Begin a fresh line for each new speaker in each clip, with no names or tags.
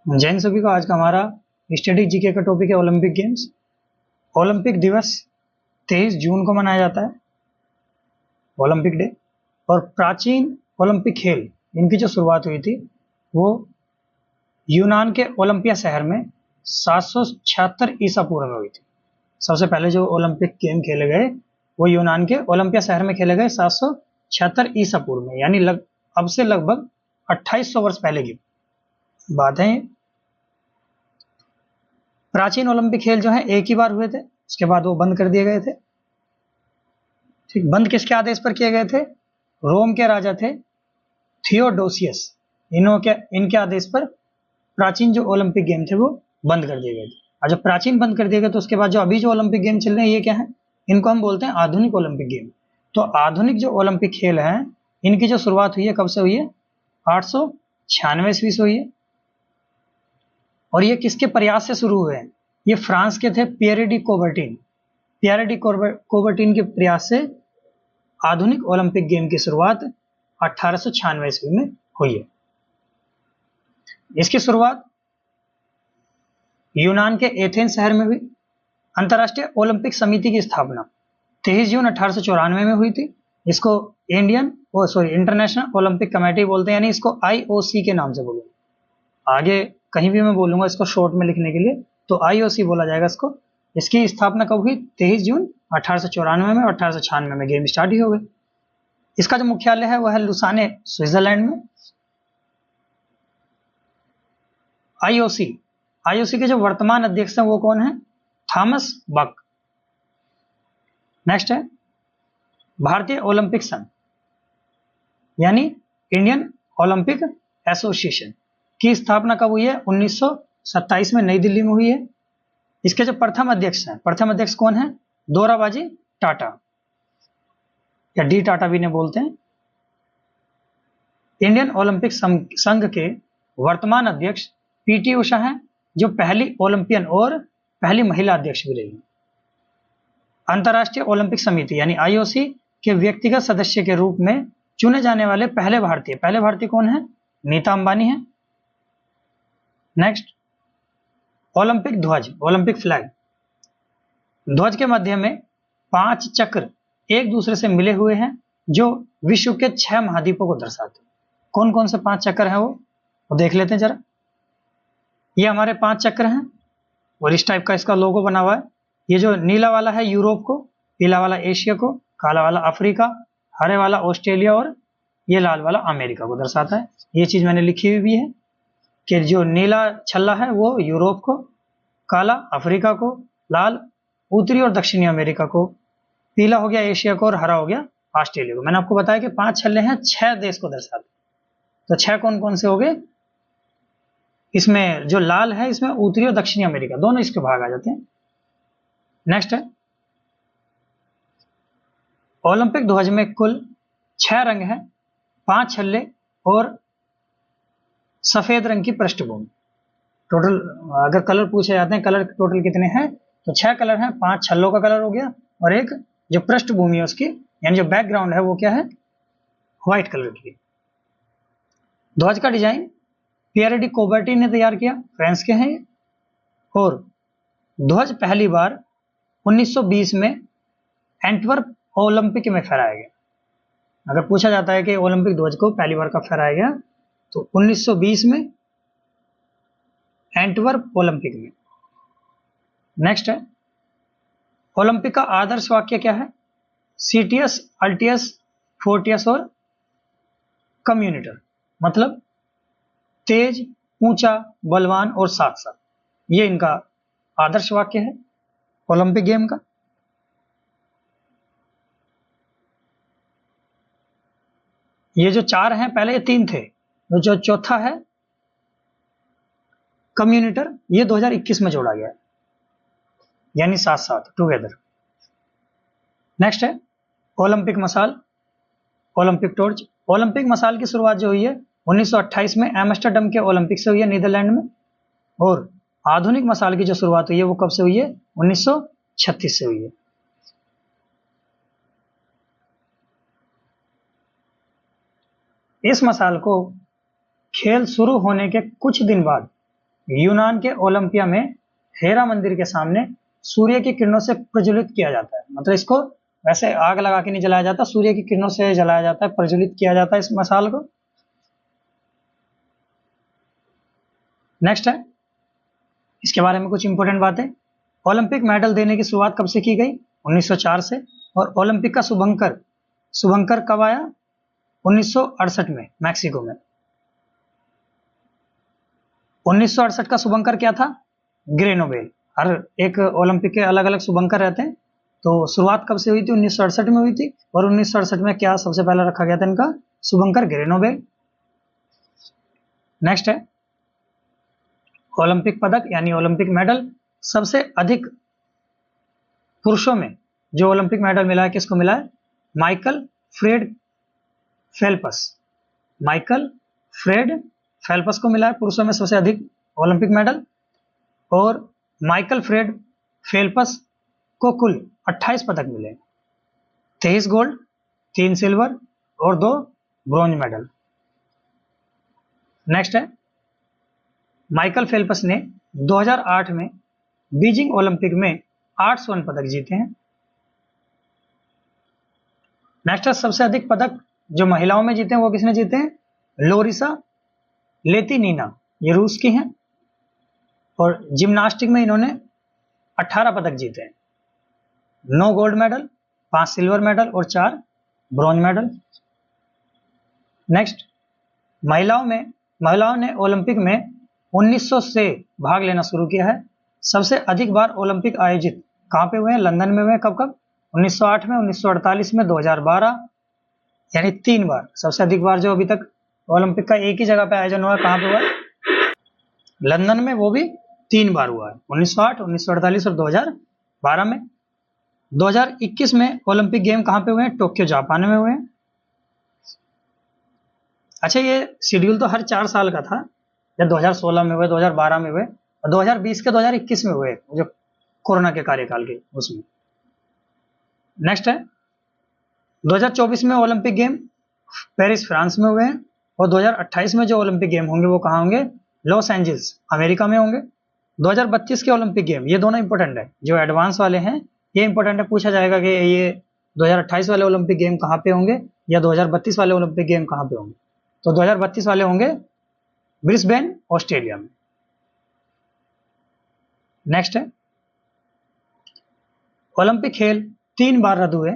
जैन सभी को आज का हमारा स्टैटिक जीके का टॉपिक है ओलंपिक गेम्स। ओलंपिक दिवस 23 जून को मनाया जाता है, ओलंपिक डे। और प्राचीन ओलंपिक खेल इनकी जो शुरुआत हुई थी वो यूनान के ओलंपिया शहर में 776 ईसा पूर्व में हुई थी। सबसे पहले जो ओलंपिक गेम खेले गए वो यूनान के ओलंपिया शहर में खेले गए 776 ईसा पूर्व में, यानी अब से लगभग 2800 वर्ष पहले की बात है। प्राचीन ओलंपिक खेल जो है एक ही बार हुए थे, उसके बाद वो बंद कर दिए गए थे। ठीक, बंद किसके आदेश पर किए गए थे? रोम के राजा थे थियोडोसियस, इनके आदेश पर प्राचीन जो ओलंपिक गेम थे वो बंद कर दिए गए थे। और जब प्राचीन बंद कर दिए गए तो उसके बाद जो अभी जो ओलंपिक गेम चल रहे हैं ये क्या है? इनको हम बोलते हैं आधुनिक ओलंपिक गेम। तो आधुनिक जो ओलंपिक खेल हैं इनकी जो शुरुआत हुई है कब से हुई है? 896 ईस्वी से हुई है। और ये किसके प्रयास से शुरू हुए हैं? ये फ्रांस के थे पियरे डी कोबर्टिन के प्रयास से आधुनिक ओलंपिक गेम की शुरुआत 1896 ईस्वी में हुई है। इसकी शुरुआत यूनान के एथेंस शहर में हुई। अंतर्राष्ट्रीय ओलंपिक समिति की स्थापना 23 जून 1894 में हुई थी। इसको इंटरनेशनल ओलंपिक कमेटी बोलते हैं, यानी इसको आईओसी के नाम से बोलूंगा। आगे कहीं भी मैं बोलूंगा इसको शॉर्ट में लिखने के लिए तो आईओसी बोला जाएगा इसको। इसकी स्थापना कब हुई? 23 जून 1894 में और 1896 में गेम स्टार्ट ही हो गए। इसका जो मुख्यालय है वह है लुसाने, स्विट्जरलैंड में। आईओसी के जो वर्तमान अध्यक्ष हैं वो कौन है? थॉमस बक। नेक्स्ट है भारतीय ओलंपिक संघ, यानी इंडियन ओलंपिक एसोसिएशन की स्थापना कब हुई है? 1927 में नई दिल्ली में हुई है। इसके जो प्रथम अध्यक्ष कौन है? दोराबाजी टाटा, या डी टाटा भी ने बोलते हैं। इंडियन ओलंपिक संघ के वर्तमान अध्यक्ष पीटी उषा हैं, जो पहली ओलंपियन और पहली महिला अध्यक्ष भी रही। अंतर्राष्ट्रीय ओलंपिक समिति यानी आईओसी के व्यक्तिगत सदस्य के रूप में चुने जाने वाले पहले भारतीय कौन है? नीता अंबानी है। नेक्स्ट ओलंपिक ध्वज, ओलंपिक फ्लैग। ध्वज के मध्य में 5 चक्र एक दूसरे से मिले हुए हैं जो विश्व के 6 महाद्वीपों को दर्शाते हैं। कौन कौन से 5 चक्र हैं वो देख लेते हैं जरा। ये हमारे 5 चक्र हैं और इस टाइप का इसका लोगो बना हुआ है। ये जो नीला वाला है यूरोप को, पीला वाला एशिया को, काला वाला अफ्रीका, हरे वाला ऑस्ट्रेलिया और ये लाल वाला अमेरिका को दर्शाता है। ये चीज मैंने लिखी हुई भी है कि जो नीला छल्ला है वो यूरोप को, काला अफ्रीका को, लाल उत्तरी और दक्षिणी अमेरिका को, पीला हो गया एशिया को और हरा हो गया ऑस्ट्रेलिया को। मैंने आपको बताया कि 5 छल्ले हैं, 6 देश को दर्शाते हैं। तो 6 कौन कौन से हो गए? इसमें जो लाल है इसमें उत्तरी और दक्षिणी अमेरिका दोनों इसके भाग आ जाते हैं। नेक्स्ट है ओलंपिक ध्वज में कुल 6 रंग हैं, 5 छल्ले और सफेद रंग की पृष्ठभूमि। टोटल अगर कलर पूछे जाते हैं कलर टोटल कितने हैं तो 6 कलर हैं। 5 छल्लों का कलर हो गया और एक जो पृष्ठभूमि है उसकी यानी जो बैकग्राउंड है वो क्या है? व्हाइट कलर की। ध्वज का डिजाइन पियरे डी कोबर्टिन ने तैयार किया, फ्रांस के हैं। और ध्वज पहली बार 1920 में एंटवर्प ओलंपिक में फहराया गया। अगर पूछा जाता है कि ओलंपिक ध्वज को पहली बार कब फहराया गया तो 1920 में एंटवर्प ओलंपिक में। नेक्स्ट है ओलंपिक का आदर्श वाक्य क्या है? सीटियस, अल्टियस, फोर्टियस और कम्युनिटर, मतलब तेज, ऊंचा, बलवान और साथ साथ। ये इनका आदर्श वाक्य है ओलंपिक गेम का। ये जो 4 हैं पहले ये 3 थे, जो चौथा है कम्युनिटर ये 2021 में जोड़ा गया है, यानी साथ साथ टुगेदर। नेक्स्ट है ओलंपिक मसाल, ओलंपिक टॉर्च। ओलंपिक मसाल की शुरुआत जो हुई है 1928 में एम्स्टर्डम के ओलंपिक से हुई है, नीदरलैंड में। और आधुनिक मसाल की जो शुरुआत हुई है वो कब से हुई है? 1936 से हुई है। इस मसाल को खेल शुरू होने के कुछ दिन बाद यूनान के ओलंपिया में हेरा मंदिर के सामने सूर्य की किरणों से प्रज्वलित किया जाता है। मतलब इसको वैसे आग लगा के नहीं जलाया जाता, सूर्य की किरणों से जलाया जाता है, प्रज्वलित किया जाता है इस मसाल को। नेक्स्ट है, इसके बारे में कुछ इंपॉर्टेंट बातें। ओलंपिक मेडल देने की शुरुआत कब से की गई? 1904 से। और ओलंपिक का शुभंकर कब आया? 1968 में, मैक्सिको में। 1968 का शुभंकर क्या था? ग्रेनोबेल। हर एक ओलंपिक के अलग अलग शुभंकर रहते हैं, तो शुरुआत कब से हुई थी? 1968 में हुई थी। और 1968 में क्या सबसे पहला रखा गया था इनका? शुभंकर ग्रेनोबेल। नेक्स्ट है, ओलंपिक पदक यानी ओलंपिक मेडल। सबसे अधिक पुरुषों में जो ओलंपिक मेडल मिला है, किसको मिला है? Michael Fred Phelps. Michael Fred Phelps को मिला है पुरुषों में सबसे अधिक ओलंपिक मेडल। और माइकल फ्रेड फेल्प्स को कुल 28 पदक मिले, 23 गोल्ड, 3 सिल्वर और 2 ब्रॉन्ज मेडल। नेक्स्ट है, माइकल फेल्प्स ने 2008 में बीजिंग ओलंपिक में 8 स्वर्ण पदक जीते हैं। नेक्स्ट है, सबसे अधिक पदक जो महिलाओं में जीते हैं वो किसने जीते हैं? लोरिसा लेतिनीना, ये रूस की हैं। और जिम्नास्टिक में इन्होंने 18 पदक जीते हैं, 9 गोल्ड मेडल, 5 सिल्वर मेडल और 4 ब्रॉन्ज मेडल। नेक्स्ट, महिलाओं ने ओलंपिक में 1900 से भाग लेना शुरू किया है। सबसे अधिक बार ओलंपिक आयोजित कहां पे हुए हैं? लंदन में हुए। कब कब? 1908 में, 1948 में, 2012, यानी 3 बार। सबसे अधिक बार जो अभी तक ओलंपिक का एक ही जगह पे आयोजन हुआ है, कहां पे हुआ है? लंदन में, वो भी 3 बार हुआ है, 1908, 1948 और 2012 में। 2021 में ओलंपिक गेम कहां पे हुए हैं? टोक्यो जापान में हुए हैं। अच्छा, ये शेड्यूल तो हर 4 साल का था, जब 2016 में हुए, 2012 में हुए और 2020 के 2021 में हुए, जो कोरोना के कार्यकाल के उसमें। नेक्स्ट है, 2024 में ओलंपिक गेम पेरिस फ्रांस में हुए हैं। और 2028 में जो ओलंपिक गेम होंगे वो कहाँ होंगे? लॉस एंजल्स अमेरिका में होंगे। 2032 के ओलंपिक गेम, ये दोनों इंपॉर्टेंट है, जो एडवांस वाले हैं ये इंपॉर्टेंट है, पूछा जाएगा कि ये 2028 वाले ओलंपिक गेम कहाँ पे होंगे या 2032 वाले ओलंपिक गेम कहाँ पे होंगे। तो 2032 वाले होंगे ब्रिस्बेन, ऑस्ट्रेलिया में। नेक्स्ट है, ओलंपिक खेल 3 बार रद्द हुए।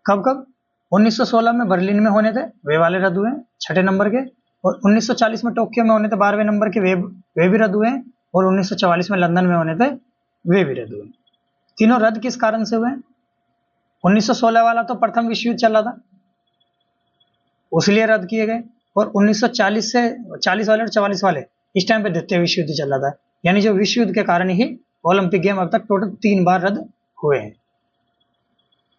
कब कब? 1916 में बर्लिन में होने थे, वे वाले रद्द हुए 6ठे नंबर के। और 1940 में टोक्यो में होने थे 12वें नंबर के, वे भी रद्द हुए। और 1944 में लंदन में होने थे, वे भी रद्द हुए। तीनों रद्द किस कारण से हुए? 1916 वाला तो प्रथम विश्व युद्ध चल रहा था, उसलिए रद्द किए गए। और 1940 से 40 वाले और 44 वाले इस टाइम पे द्वितीय विश्व युद्ध चल रहा था, यानी जो विश्व युद्ध के कारण ही ओलंपिक गेम अब तक टोटल 3 बार रद्द हुए हैं।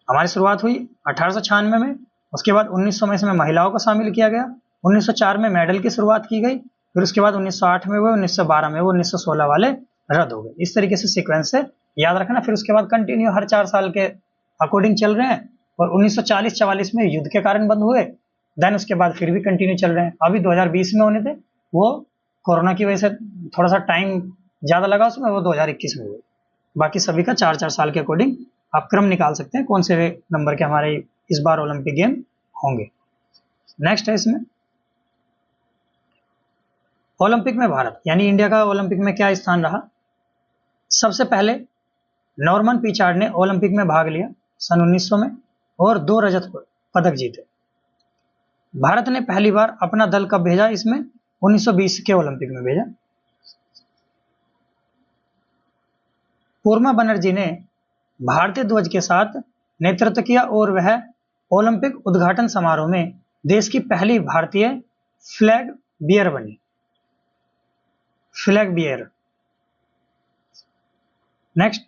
हमारी शुरुआत हुई 1896 में, उसके बाद 1900 में इसमें महिलाओं को शामिल किया गया, 1904 में मेडल की शुरुआत की गई, फिर उसके बाद 1908 में हुए, 1912 में वो 1916 वाले रद्द हो गए। इस तरीके से सीक्वेंस से याद रखना। फिर उसके बाद कंटिन्यू हर 4 साल के अकॉर्डिंग चल रहे हैं। और 1940-44 में युद्ध के कारण बंद हुए, देन उसके बाद फिर भी कंटिन्यू चल रहे हैं। अभी 2020 में होने थे, वो कोरोना की वजह से थोड़ा सा टाइम ज्यादा लगा उसमें, वो 2021 में हुए। बाकी सभी का 4-4 साल के अकॉर्डिंग आप क्रम निकाल सकते हैं कौन से नंबर के हमारे इस बार ओलंपिक गेम होंगे। नेक्स्ट है, इसमें ओलंपिक में भारत यानी इंडिया का ओलंपिक में क्या स्थान रहा? सबसे पहले नॉर्मन पिचार्ड ने ओलंपिक में भाग लिया सन 1900 में और 2 रजत पदक जीते। भारत ने पहली बार अपना दल कब भेजा? इसमें 1920 के ओलंपिक में भेजा। पूर्मा बनर्जी ने भारतीय ध्वज के साथ नेतृत्व किया और वह ओलंपिक उद्घाटन समारोह में देश की पहली भारतीय फ्लैग बियर बनी। Flag bearer. नेक्स्ट,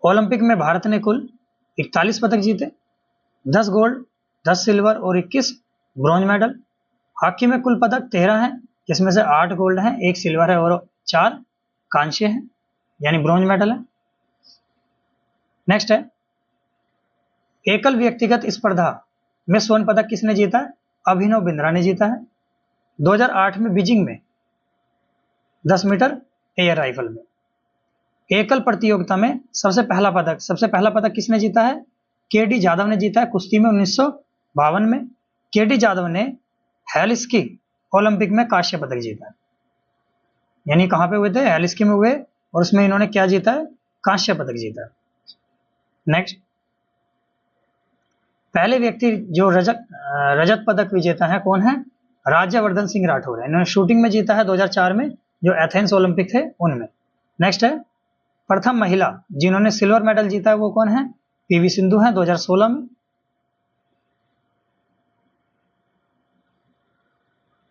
ओलंपिक में भारत ने कुल 41 पदक जीते, 10 गोल्ड, 10 सिल्वर और 21 ब्रॉन्ज मेडल। हॉकी में कुल पदक 13 हैं, जिसमें से 8 गोल्ड हैं, 1 सिल्वर है और 4 कांस्य हैं, यानी ब्रॉन्ज मेडल है। नेक्स्ट है, एकल व्यक्तिगत स्पर्धा में स्वर्ण पदक किसने जीता है? अभिनव बिंद्रा ने जीता है। 2008 में बीजिंग में 10 मीटर एयर राइफल में। एकल प्रतियोगिता में सबसे पहला पदक किसने जीता है? केडी जाधव ने जीता है कुश्ती में 1952 में। केडी जाधव ने हेलसिंकी ओलंपिक में कांस्य पदक जीता है, यानी कहां पे हुए थे? हेलसिंकी में हुए, और उसमें इन्होंने क्या जीता है? कांस्य पदक जीता है। नेक्स्ट, पहले व्यक्ति जो रजत पदक विजेता है कौन है? राज्यवर्धन सिंह राठौर है। इन्होंने शूटिंग में जीता है 2004 में, जो एथेंस ओलंपिक थे उनमें। नेक्स्ट है, प्रथम महिला जिन्होंने सिल्वर मेडल जीता है वो कौन है? पीवी सिंधु है 2016 में।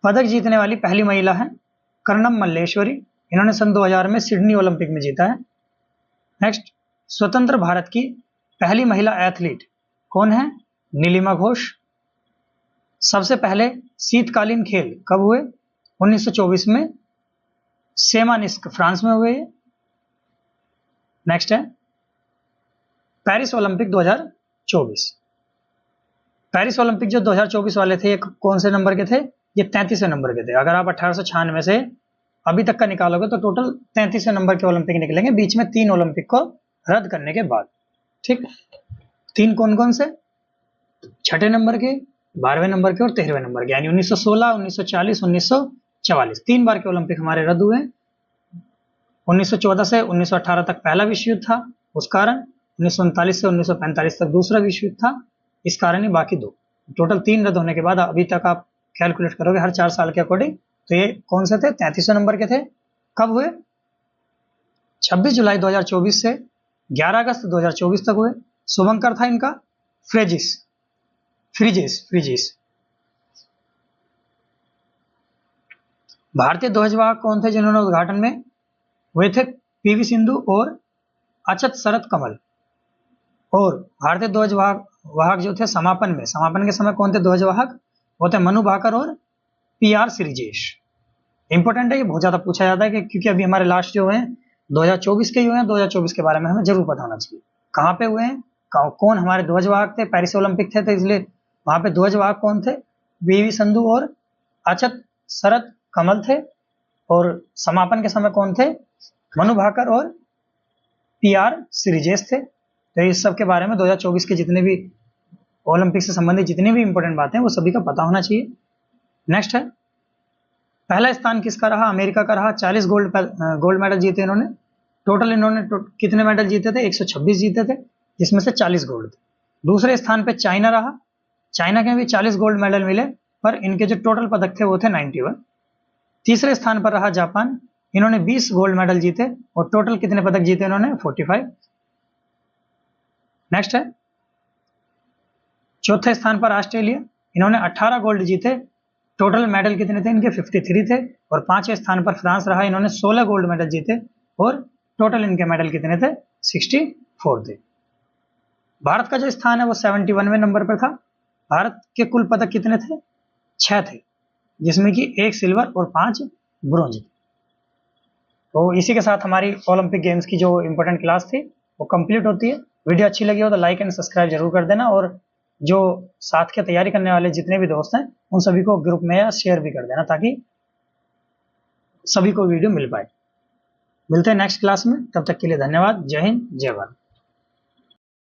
पदक जीतने वाली पहली महिला है कर्णम मल्लेश्वरी, इन्होंने सन 2000 में सिडनी ओलंपिक में जीता है। नेक्स्ट, स्वतंत्र भारत की पहली महिला एथलीट कौन है? नीलिमा घोष। सबसे पहले शीतकालीन खेल कब हुए? 1924 में सेमानिस्क फ्रांस में हुए। नेक्स्ट है, पेरिस ओलंपिक 2024। पेरिस ओलंपिक जो 2024 वाले थे, ये कौन से नंबर के थे? ये 33वें नंबर के थे। अगर आप 1896 से अभी तक का निकालोगे तो टोटल 33वें नंबर के ओलंपिक निकलेंगे, बीच में 3 ओलंपिक को रद्द करने के बाद। ठीक, 3 कौन कौन से? छठे नंबर के, 12वें नंबर के और 13वें नंबर के, यानी 1916, 1940, 1944 3 बार के ओलंपिक हमारे रद्द हुए। 1914 से 1918 तक पहला विश्व युद्ध था, उस कारण 1939 से 1945 तक दूसरा विश्व युद्ध था, इस कारण ही बाकी 2, टोटल 3 रद्द होने के बाद अभी तक आप कैलकुलेट करोगे हर 4 साल के अकॉर्डिंग, तो ये कौन से थे? 33वें नंबर के थे। कब हुए? 26 जुलाई 2024 से 11 अगस्त 2024 तक हुए। शुभंकर था इनका फ्रिजिस। भारतीय ध्वजवाहक कौन थे जिन्होंने उद्घाटन में हुए थे? पीवी सिंधु और अचत शरत कमल। और भारतीय ध्वजवाहक जो थे समापन के समय कौन थे ध्वजवाहक? वो थे मनु भाकर और पीआर श्रीजेश। इंपॉर्टेंट है, ये बहुत ज्यादा पूछा जाता है क्योंकि अभी हमारे लास्ट जो हैं 2024 के ही हुए हैं, 2024 के बारे में हमें जरूर पता होना चाहिए। कहाँ पे हुए हैं, कौन हमारे ध्वजवाहक थे? पेरिस ओलंपिक थे, तो इसलिए वहां पे ध्वजवाहक कौन थे? पीवी सिंधु और अचत शरत कमल थे। और समापन के समय कौन थे? मनु भाकर और पीआर श्रीजेश थे। तो इस सब के बारे में 2024 के जितने भी ओलंपिक से संबंधित जितनी भी इंपॉर्टेंट बातें हैं वो सभी का पता होना चाहिए। नेक्स्ट है, पहला स्थान किसका रहा? अमेरिका का रहा। 40 गोल्ड मेडल जीते इन्होंने। टोटल इन्होंने कितने मेडल जीते थे? 126 जीते थे, जिसमें से 40 गोल्ड थे। दूसरे स्थान पे चाइना रहा। चाइना के भी 40 गोल्ड मेडल मिले, पर इनके जो टोटल पदक थे वो थे 91। तीसरे स्थान पर रहा जापान, इन्होंने 20 गोल्ड मेडल जीते और टोटल कितने पदक जीते इन्होंने? 45। नेक्स्ट है, चौथे स्थान पर ऑस्ट्रेलिया, इन्होंने 18 गोल्ड जीते। टोटल मेडल कितने थे इनके? 53 थे। और 5वें स्थान पर फ्रांस रहा, इन्होंने 16 गोल्ड मेडल जीते और टोटल इनके मेडल कितने थे? 64 थे। भारत का जो स्थान है वो 71वें नंबर पर था। भारत के कुल पदक कितने थे? 6 थे, जिसमें कि 1 सिल्वर और 5 ब्रोंज थे। तो इसी के साथ हमारी ओलंपिक गेम्स की जो इंपॉर्टेंट क्लास थी वो कंप्लीट होती है। वीडियो अच्छी लगी हो तो लाइक एंड सब्सक्राइब जरूर कर देना, और जो साथ के तैयारी करने वाले जितने भी दोस्त हैं उन सभी को ग्रुप में या शेयर भी कर देना, ताकि सभी को वीडियो मिल पाए। मिलते हैं नेक्स्ट क्लास में, तब तक के लिए धन्यवाद। जय हिंद, जय भारत।